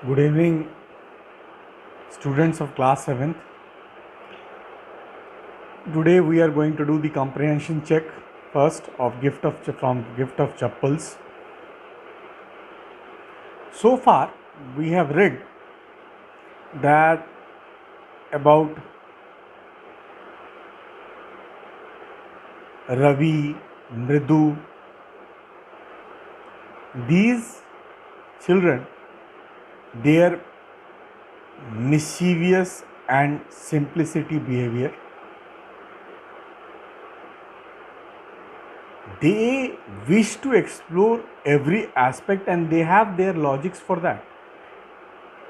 Good evening, students of class 7th. Today we are going to do the comprehension check first of Gift of Chappals. So far we have read that about Ravi, Mridu. These children, their mischievous and simplicity behavior, they wish to explore every aspect and they have their logics for that.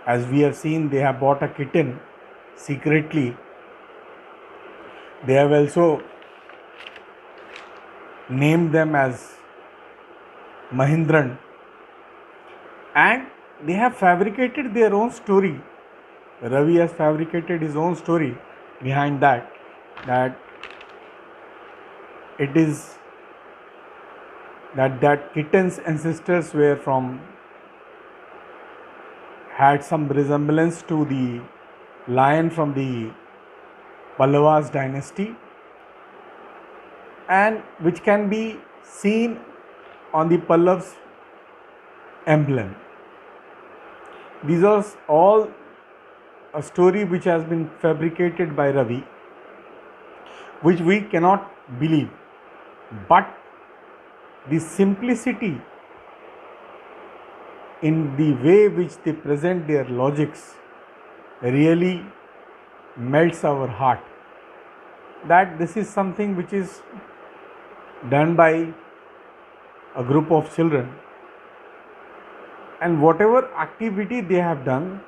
As we have seen, they have bought a kitten secretly. They have also named them as Mahindran, and they have fabricated their own story. Ravi has fabricated his own story behind that it is that kitten's ancestors were from had some resemblance to the lion from the Pallavas dynasty, and which can be seen on the Pallav's emblem. These are all a story which has been fabricated by Ravi, which we cannot believe, but the simplicity in the way which they present their logics really melts our heart, that this is something which is done by a group of children, and whatever activity they have done,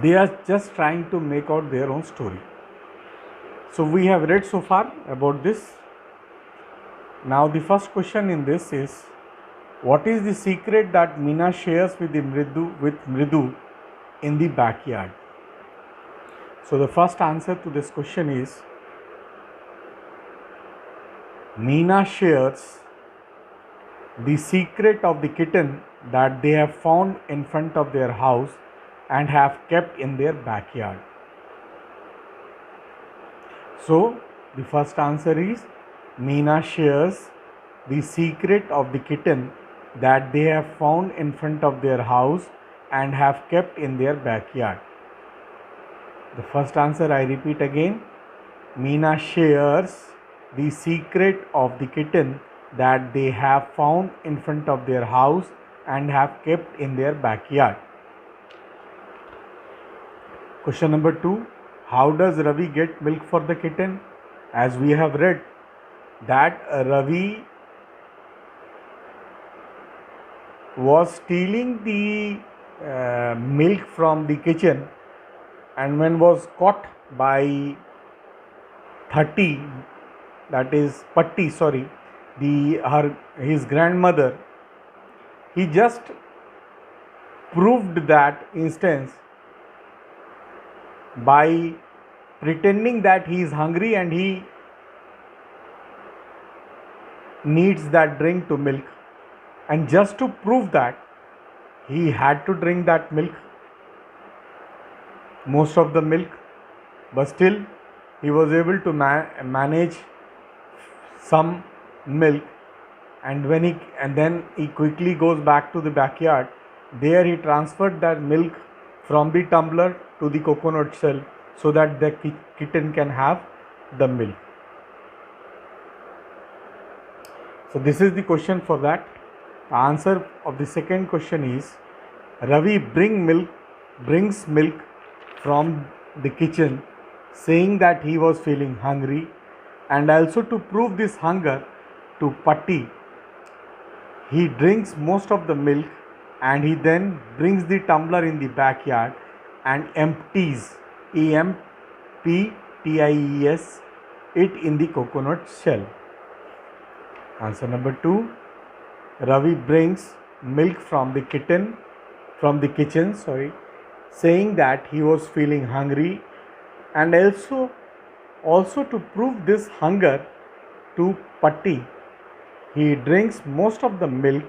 they are just trying to make out their own story. So we have read so far about this. Now the first question in this is, what is the secret that Meena shares with Mridu in the backyard? So the first answer to this question is, Meena shares the secret of the kitten that they have found in front of their house and have kept in their backyard. So the first answer is, Meena shares the secret of the kitten that they have found in front of their house and have kept in their backyard. The first answer, I repeat again, Meena shares the secret of the kitten that they have found in front of their house and have kept in their backyard. Question number 2, how does Ravi get milk for the kitten? As we have read that Ravi was stealing the milk from the kitchen, and when was caught by 30, that is Patti, his grandmother, he just proved that instance by pretending that he is hungry and he needs that drink to milk, and just to prove that he had to drink that milk, most of the milk, but still he was able to manage some milk, and then he quickly goes back to the backyard. There he transferred that milk from the tumbler to the coconut shell so that the kitten can have the milk. So this is the question for that. The answer of the second question is, Ravi brings milk from the kitchen, saying that he was feeling hungry, and also to prove this hunger to Patti, he drinks most of the milk and he then brings the tumbler in the backyard and empties EMPTIES it in the coconut shell. Answer number 2, Ravi brings milk from the kitchen, saying that he was feeling hungry, and also to prove this hunger to Patti, he drinks most of the milk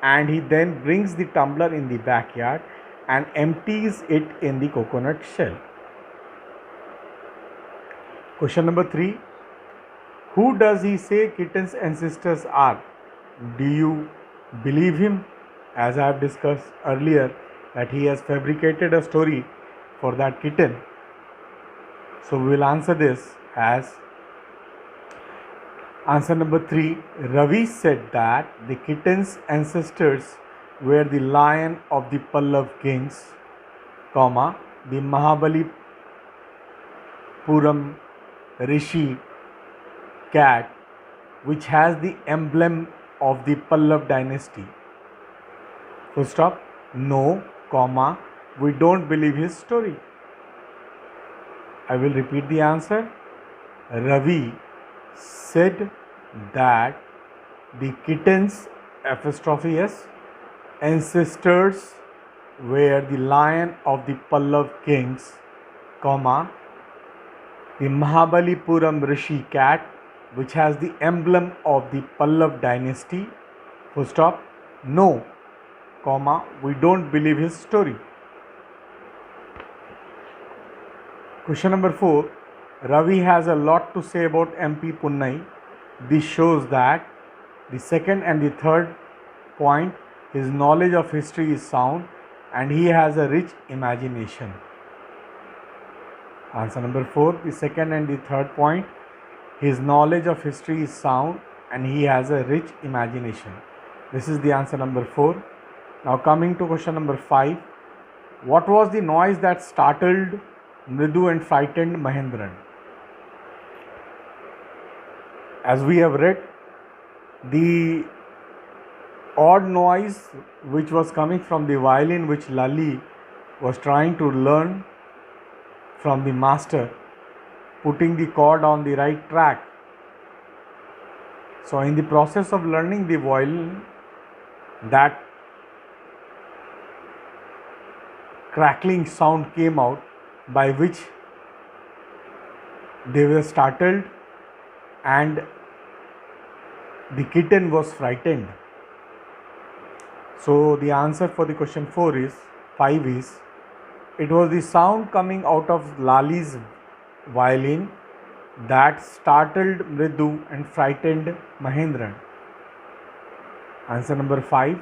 and he then brings the tumbler in the backyard and empties it in the coconut shell. Question number 3. Who does he say kitten's ancestors are? Do you believe him? As I have discussed earlier, that he has fabricated a story for that kitten. So we will answer this as answer number 3. Ravi said that the kitten's ancestors were the lion of the Pallav kings, comma, the Mahabalipuram Rishi cat, which has the emblem of the Pallav dynasty. Full stop. No, comma, we don't believe his story. I will repeat the answer. Ravi said that the kitten's apostrophe s ancestors were the lion of the Pallav kings, comma, the Mahabalipuram Rishi cat, which has the emblem of the Pallav dynasty. Full stop. No, comma, we don't believe his story. Question number 4. Ravi has a lot to say about MP Punnai. This shows that the second and the third point, his knowledge of history is sound and he has a rich imagination. Answer number 4. The second and the third point, his knowledge of history is sound and he has a rich imagination. This is the answer number 4. Now coming to question number 5. What was the noise that startled Mridu and frightened Mahendran? As we have read, the odd noise which was coming from the violin which Lali was trying to learn from the master, putting the chord on the right track. So in the process of learning the violin, that crackling sound came out, by which they were startled and the kitten was frightened. So the answer for the question 5 is, it was the sound coming out of Lali's violin that startled Mridu and frightened Mahendran. Answer number 5.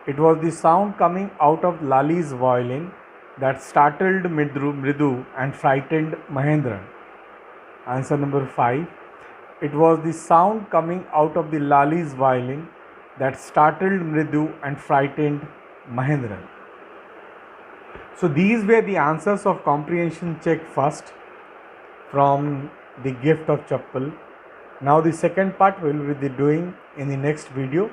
It was the sound coming out of Lali's violin that startled Mridu and frightened Mahendran. Answer number 5. It was the sound coming out of the Lali's violin that startled Mridu and frightened Mahendran. So these were the answers of comprehension check first from the gift of Chappal. Now the second part we will be doing in the next video.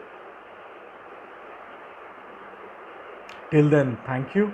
Till then, thank you.